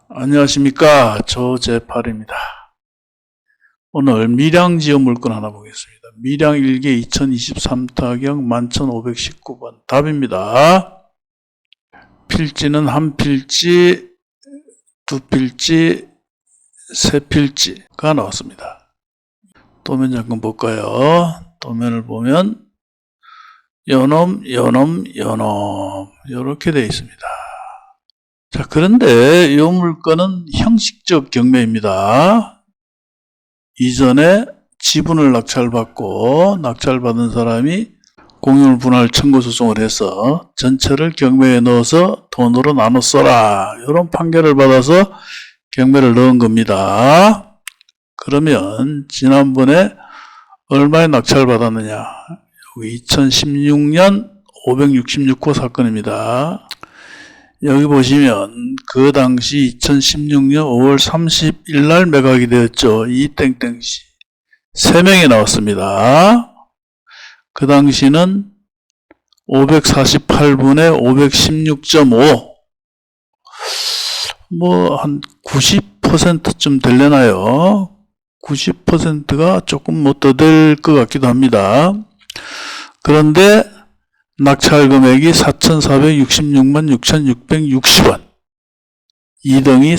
안녕하십니까. 조재팔입니다. 오늘 밀양지역 물건 하나 보겠습니다. 밀양 1개 2023 타경 11,519번 답입니다. 필지는 한 필지, 두 필지, 세 필지가 나왔습니다. 도면 잠깐 볼까요? 도면을 보면 요놈 이렇게 되어 있습니다. 자, 그런데 이 물건은 형식적 경매입니다. 이전에 지분을 낙찰받고 낙찰받은 사람이 공유물 분할 청구 소송을 해서 전체를 경매에 넣어서 돈으로 나눠 써라, 이런 판결을 받아서 경매를 넣은 겁니다. 그러면 지난번에 얼마에 낙찰받았느냐? 2016년 566호 사건입니다. 여기 보시면 그 당시 2016년 5월 30일 날 매각이 되었죠. 이 땡땡씨 3명이 나왔습니다. 그 당시는 548분에 516.5, 뭐 한 90%쯤 되려나요? 90%가 조금 못 더 될 것 같기도 합니다. 그런데 낙찰 금액이 4,466만 6,660원, 2등이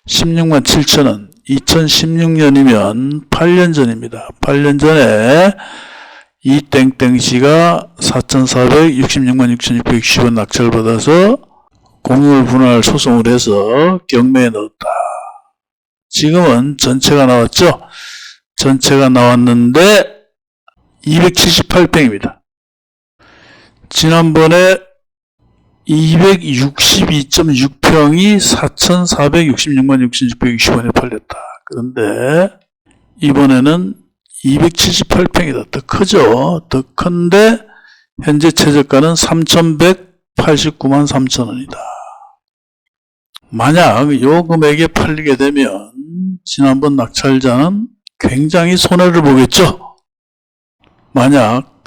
4,416만 7천원, 2016년이면 8년 전입니다. 8년 전에 이 땡땡씨가 4,466만 6,660원 낙찰받아서 공유물 분할 소송을 해서 경매에 넣었다. 지금은 전체가 나왔죠? 전체가 나왔는데 278평입니다. 지난번에 262.6평이 4,466만 6,660원에 팔렸다. 그런데 이번에는 278평이다. 더 크죠? 더 큰데 현재 최저가는 3,189만 3천원이다. 만약 이 금액에 팔리게 되면 지난번 낙찰자는 굉장히 손해를 보겠죠? 만약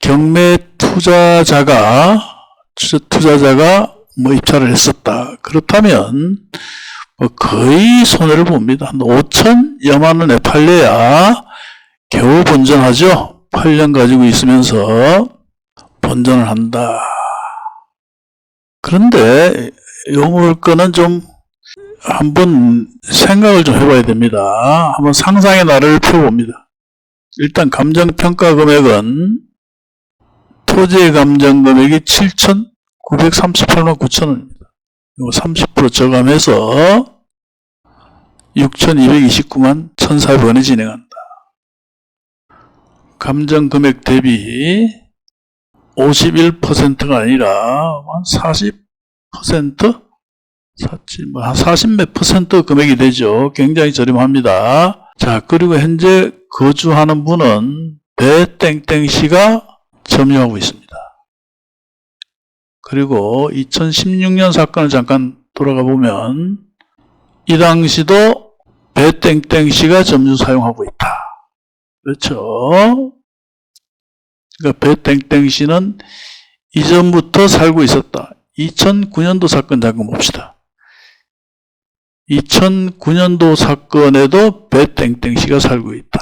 경매 투자자가 뭐 입찰을 했었다. 그렇다면 뭐 거의 손해를 봅니다. 한 5천여만 원에 팔려야 겨우 본전하죠. 8년 가지고 있으면서 본전을 한다. 그런데 이 물건은 좀 한번 생각을 좀 해봐야 됩니다. 한번 상상의 나래를 펴봅니다. 일단 감정평가 금액은 토지의 감정 금액이 7,938만 9천원입니다. 이거 30% 저감해서 6,229만 1,400원에 진행한다. 감정 금액 대비 51%가 아니라 한 40%? 한 40몇 % 금액이 되죠. 굉장히 저렴합니다. 자, 그리고 현재 거주하는 분은 배땡땡씨가 점유하고 있습니다. 그리고 2016년 사건을 잠깐 돌아가 보면 이 당시도 배땡땡씨가 점유 사용하고 있다. 그렇죠? 그러니까 배땡땡씨는 이전부터 살고 있었다. 2009년도 사건 잠깐 봅시다. 2009년도 사건에도 배땡땡씨가 살고 있다.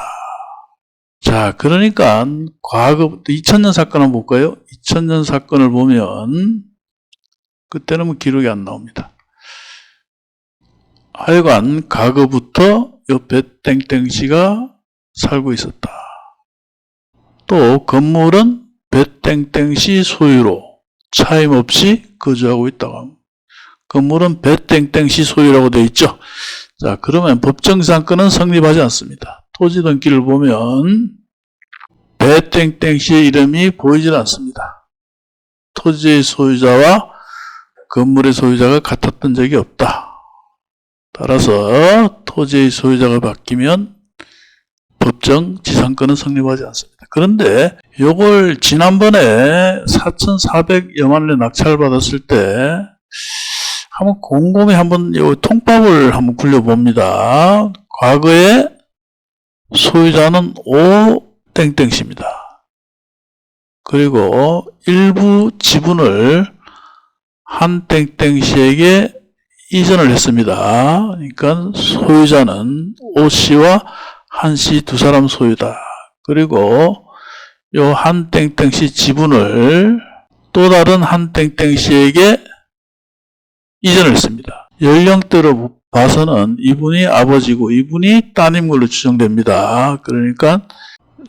자, 그러니까 과거부터 2000년 사건 한번 볼까요? 2000년 사건을 보면 그때는 뭐 기록이 안 나옵니다. 하여간 과거부터 요 배땡땡씨가 살고 있었다. 또 건물은 배땡땡씨 소유로 차임없이 거주하고 있다고 합니다. 건물은 배땡땡씨 소유라고 되어 있죠. 자, 그러면 법정상권은 성립하지 않습니다. 토지 등기를 보면 배땡땡씨의 이름이 보이질 않습니다. 토지의 소유자와 건물의 소유자가 같았던 적이 없다. 따라서 토지의 소유자가 바뀌면 법정 지상권은 성립하지 않습니다. 그런데 요걸 지난번에 4,400여만 원에 낙찰받았을 때 한번 곰곰이 한번 요 통밥을 한번 굴려봅니다. 과거에 소유자는 오땡땡씨입니다. 그리고 일부 지분을 한땡땡씨에게 이전을 했습니다. 그러니까 소유자는 O씨와 한씨 두 사람 소유다. 그리고 요 한 땡땡씨 지분을 또 다른 한 땡땡씨에게 이전을 했습니다. 연령대로 봐서는 이분이 아버지고 이분이 따님 걸로 추정됩니다. 그러니까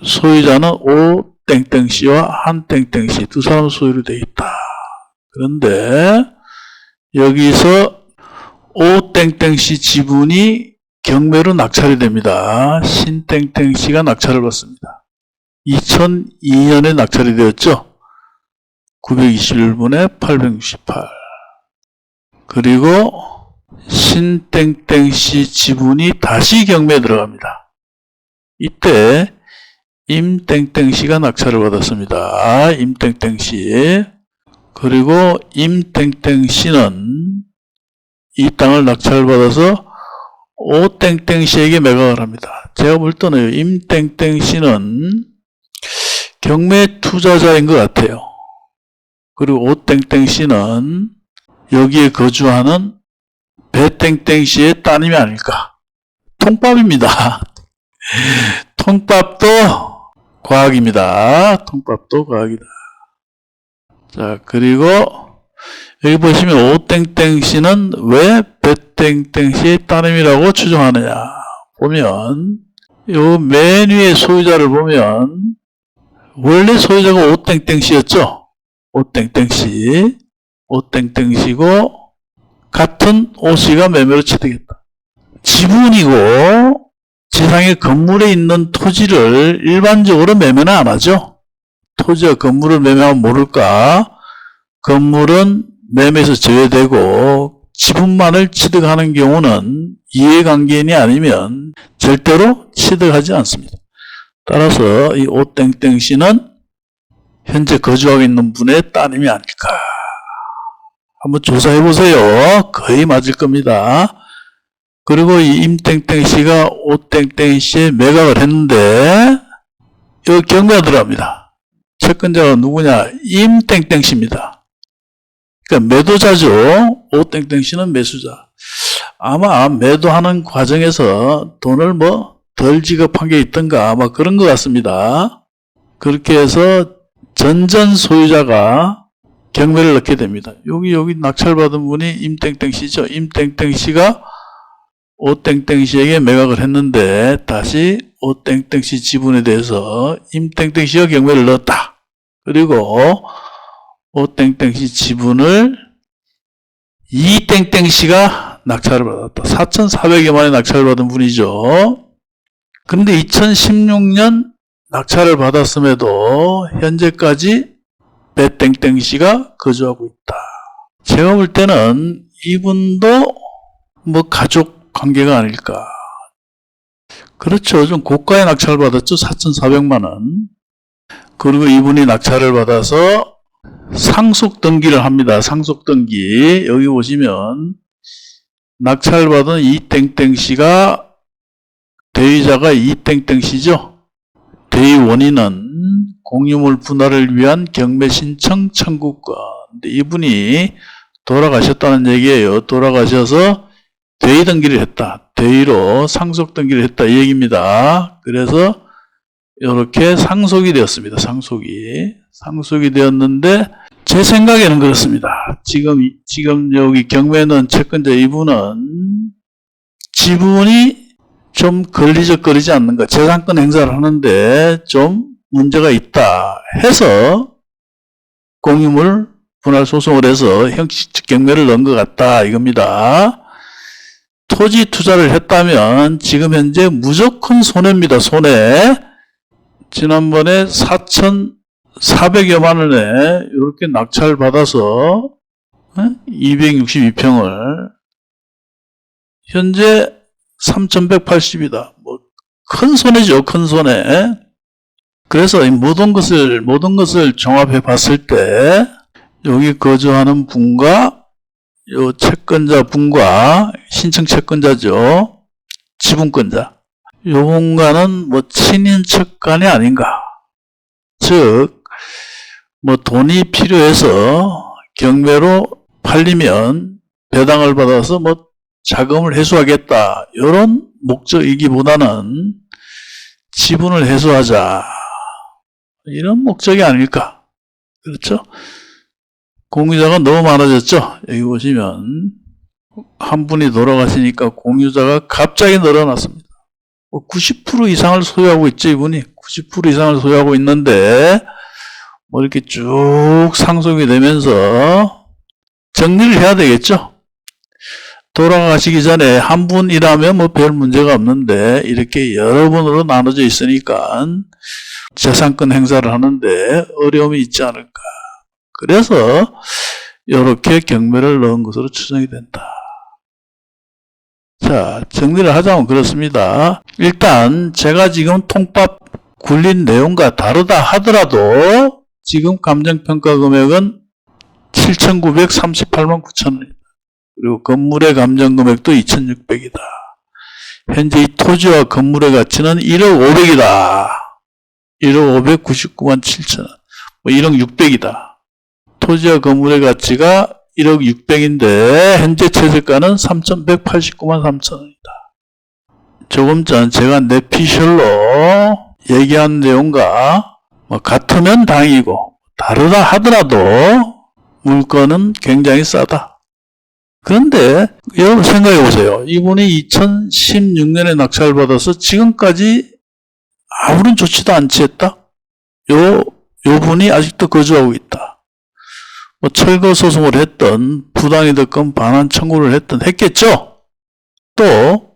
소유자는 O 땡땡씨와 한 땡땡씨 두 사람 소유로 되어 있다. 그런데 여기서 O 땡땡씨 지분이 경매로 낙찰이 됩니다. 신 땡땡씨가 낙찰을 받습니다. 2002년에 낙찰이 되었죠. 921분에 868. 그리고 신 땡땡씨 지분이 다시 경매에 들어갑니다. 이때 임 땡땡씨가 낙찰을 받았습니다. 임 땡땡씨. 그리고 임 땡땡씨는 이 땅을 낙찰받아서 오 땡땡씨에게 매각을 합니다. 제가 볼 때는 임 땡땡씨는 경매 투자자인 것 같아요. 그리고 오 땡땡씨는 여기에 거주하는 배 땡땡씨의 따님이 아닐까. 통밥입니다. 통밥도 과학입니다. 통밥도 과학이다. 자, 그리고 여기 보시면 오땡땡씨는 왜 배땡땡씨의 따님이라고 추정하느냐 보면 요 맨 위에 소유자를 보면 원래 소유자가 오땡땡씨였죠. 오땡땡씨. 오땡땡씨고 같은 오씨가 매매로 취득했다. 지분이고 지상의 건물에 있는 토지를 일반적으로 매매는 안 하죠. 토지와 건물을 매매하면 모를까? 건물은 매매에서 제외되고 지분만을 취득하는 경우는 이해관계인이 아니면 절대로 취득하지 않습니다. 따라서 이 오땡땡씨는 현재 거주하고 있는 분의 따님이 아닐까. 한번 조사해 보세요. 거의 맞을 겁니다. 그리고 이 임땡땡씨가 오땡땡씨에 매각을 했는데 여기 경매가 들어갑니다. 채권자가 누구냐? 임땡땡씨입니다. 그러니까 매도자죠. 오땡땡씨는 매수자. 아마 매도하는 과정에서 돈을 덜 지급한 게 있던가 아마 그런 것 같습니다. 그렇게 해서 전전 소유자가 경매를 넣게 됩니다. 여기 낙찰받은 분이 임땡땡씨죠. 임땡땡씨가 오땡땡씨에게 매각을 했는데 다시 오땡땡씨 지분에 대해서 임땡땡씨가 경매를 넣었다. 그리고 오땡땡씨 지분을 이땡땡씨가 낙찰을 받았다. 4,400여만에 낙찰을 받은 분이죠. 근데 2016년 낙찰을 받았음에도 현재까지 배땡땡씨가 거주하고 있다. 제가 볼 때는 이분도 가족 관계가 아닐까. 그렇죠. 좀 고가의 낙찰을 받았죠. 4,400만원. 그리고 이분이 낙찰을 받아서 상속 등기를 합니다. 상속 등기. 여기 보시면 낙찰받은 이땡땡씨가 대위자가 이땡땡씨죠. 대위 원인은 공유물 분할을 위한 경매 신청 청구권. 근데 이분이 돌아가셨다는 얘기예요. 돌아가셔서 대위 등기를 했다. 대위로 상속 등기를 했다. 이 얘기입니다. 그래서 이렇게 상속이 되었습니다. 상속이 되었는데 제 생각에는 그렇습니다. 지금 여기 경매는 채권자 이분은 지분이 좀 걸리적거리지 않는가. 재산권 행사를 하는데 좀 문제가 있다 해서 공유물 분할 소송을 해서 형식 경매를 넣은 것 같다 이겁니다. 토지 투자를 했다면 지금 현재 무조건 손해입니다. 손해. 지난번에 4,400여만 원에 이렇게 낙찰 받아서 262평을 현재 3,180이다. 큰 손해죠. 큰 손해. 그래서 이 모든 것을 종합해 봤을 때 여기 거주하는 분과 요 채권자 분과 신청 채권자죠. 지분권자. 요 분과는 친인척 간이 아닌가. 즉, 돈이 필요해서 경매로 팔리면 배당을 받아서 뭐 자금을 회수하겠다. 이런 목적이기보다는 지분을 회수하자. 이런 목적이 아닐까. 그렇죠? 공유자가 너무 많아졌죠? 여기 보시면 한 분이 돌아가시니까 공유자가 갑자기 늘어났습니다. 90% 이상을 소유하고 있죠, 이분이. 90% 이상을 소유하고 있는데 뭐 이렇게 쭉 상속이 되면서 정리를 해야 되겠죠? 돌아가시기 전에 한 분이라면 뭐 별 문제가 없는데 이렇게 여러 분으로 나눠져 있으니까 재산권 행사를 하는데 어려움이 있지 않을까. 그래서 이렇게 경매를 넣은 것으로 추정이 된다. 자, 정리를 하자면 그렇습니다. 일단 제가 지금 통밥 굴린 내용과 다르다 하더라도 지금 감정평가 금액은 7,938만 9천원입니다. 그리고 건물의 감정금액도 2,600이다. 현재 이 토지와 건물의 가치는 1억 500이다. 1억 599만 7천원. 뭐 1억 600이다. 토지와 건물의 가치가 1억 600인데 현재 최저가는 3,189만 3천원이다. 조금 전 제가 내피셜로 얘기한 내용과 뭐 같으면 다행이고 다르다 하더라도 물건은 굉장히 싸다. 그런데 여러분 생각해 보세요. 이분이 2016년에 낙찰을 받아서 지금까지 아무런 조치도 안 취했다. 요 분이 아직도 거주하고 있다. 뭐 철거 소송을 했던 부당이 됐건 반환 청구를 했겠죠. 또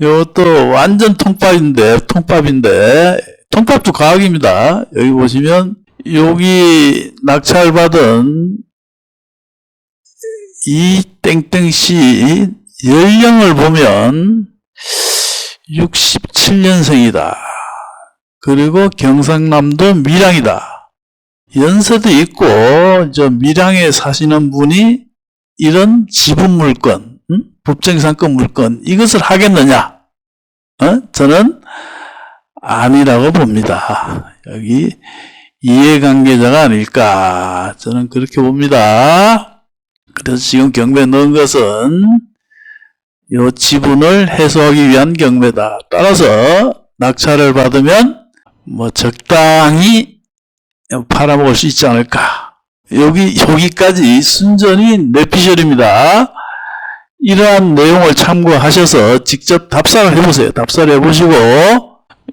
요것도 완전 통밥인데 통밥도 과학입니다. 여기 보시면 여기 낙찰받은 이 땡땡씨 연령을 보면 67년생이다. 그리고 경상남도 밀양이다. 연세도 있고 저 밀양에 사시는 분이 이런 지분 물건, 법정상권 물건 이것을 하겠느냐? 저는 아니라고 봅니다. 여기 이해관계자가 아닐까 저는 그렇게 봅니다. 그래서 지금 경매 넣은 것은 이 지분을 해소하기 위한 경매다. 따라서 낙찰을 받으면 뭐 적당히 팔아먹을 수 있지 않을까. 여기까지 순전히 내피셜입니다. 이러한 내용을 참고하셔서 직접 답사를 해보세요. 답사를 해보시고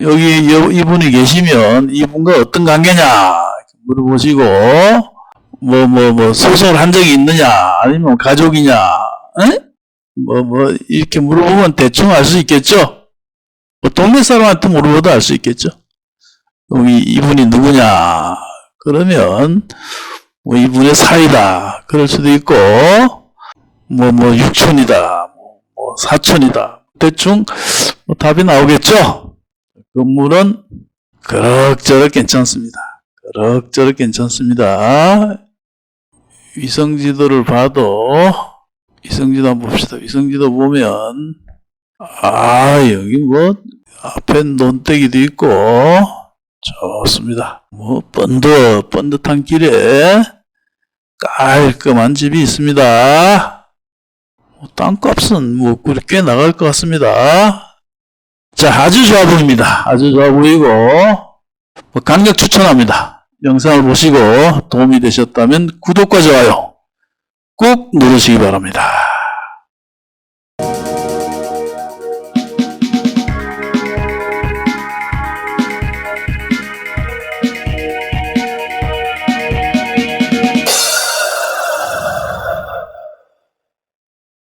여기 이분이 계시면 이분과 어떤 관계냐 물어보시고 뭐 소송을 한 적이 있느냐 아니면 가족이냐 이렇게 물어보면 대충 알 수 있겠죠. 뭐 동네 사람한테 물어봐도 알 수 있겠죠. 여기 이분이 누구냐 그러면 뭐 이분의 사이다 그럴 수도 있고 뭐 육촌이다 뭐 사촌이다 대충 뭐 답이 나오겠죠. 건물은 그럭저럭 괜찮습니다. 그럭저럭 괜찮습니다. 위성지도를 봐도 위성지도 한번 봅시다. 위성지도 보면 여기 뭐 앞에 논대기도 있고 좋습니다. 뭐 번듯한 길에 깔끔한 집이 있습니다. 땅값은 뭐 꽤 나갈 것 같습니다. 자, 아주 좋아 보입니다. 아주 좋아 보이고 강력 추천합니다. 영상을 보시고 도움이 되셨다면 구독과 좋아요 꼭 누르시기 바랍니다.